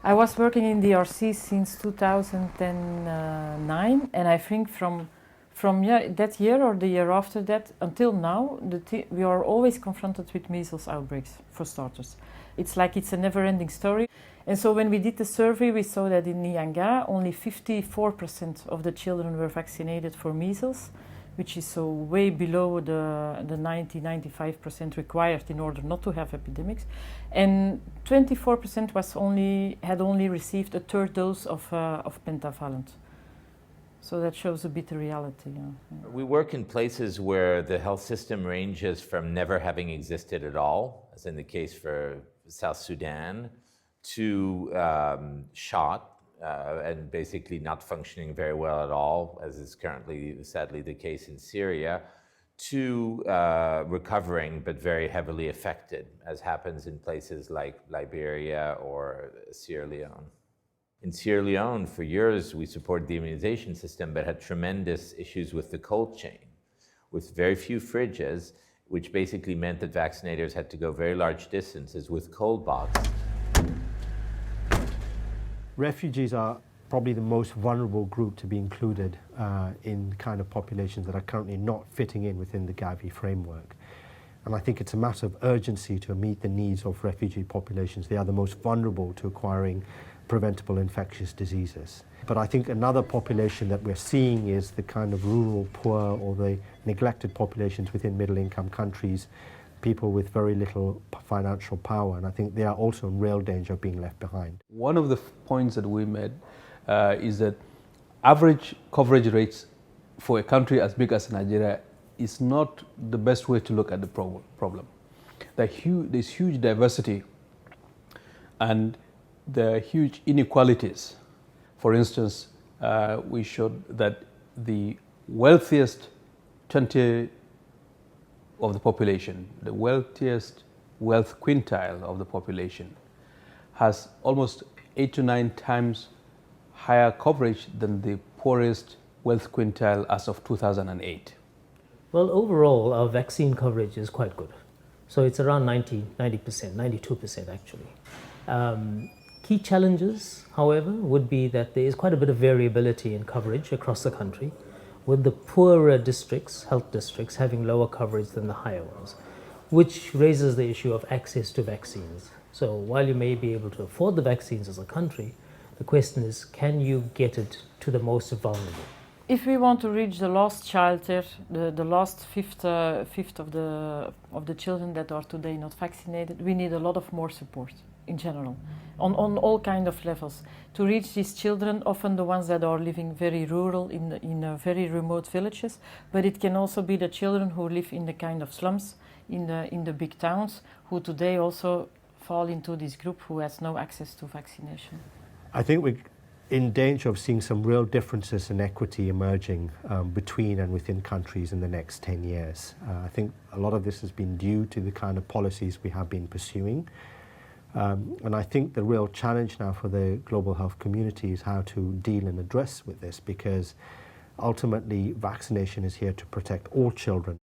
I was working in the RC since 2009, and I think from that year or the year after that until now, we are always confronted with measles outbreaks, for starters. It's like it's a never-ending story. And so when we did the survey, we saw that in Nyanga, only 54% of the children were vaccinated for measles, which is so way below the 90-95% required in order not to have epidemics. And 24% had only received a third dose of pentavalent. So that shows a bit the reality. Yeah. We work in places where the health system ranges from never having existed at all, as in the case for South Sudan, to shot and basically not functioning very well at all, as is currently sadly the case in Syria, to recovering but very heavily affected, as happens in places like Liberia or Sierra Leone. In Sierra Leone, for years, we supported the immunization system, but had tremendous issues with the cold chain, with very few fridges, which basically meant that vaccinators had to go very large distances with cold boxes. Refugees are probably the most vulnerable group to be included in kind of populations that are currently not fitting in within the Gavi framework. And I think it's a matter of urgency to meet the needs of refugee populations. They are the most vulnerable to acquiring preventable infectious diseases. But I think another population that we're seeing is the kind of rural poor or the neglected populations within middle-income countries, people with very little financial power, and I think they are also in real danger of being left behind. One of the points that we made is that average coverage rates for a country as big as Nigeria is not the best way to look at the problem. There's huge diversity and there are huge inequalities. For instance, we showed that the wealthiest 20 of the population, the wealthiest wealth quintile of the population, has almost 8 to 9 times higher coverage than the poorest wealth quintile as of 2008. Well, overall, our vaccine coverage is quite good. So it's around 90%, 92% actually. Key challenges, however, would be that there is quite a bit of variability in coverage across the country, with the poorer districts, health districts, having lower coverage than the higher ones, which raises the issue of access to vaccines. So while you may be able to afford the vaccines as a country, the question is, can you get it to the most vulnerable? If we want to reach the last child there, the last fifth of the children that are today not vaccinated, we need a lot of more support in general, on all kind of levels. To reach these children, often the ones that are living very rural in very remote villages, but it can also be the children who live in the kind of slums in the big towns, who today also fall into this group who has no access to vaccination. I think we're in danger of seeing some real differences in equity emerging between and within countries in the next 10 years. I think a lot of this has been due to the kind of policies we have been pursuing. And I think the real challenge now for the global health community is how to deal and address with this, because ultimately vaccination is here to protect all children.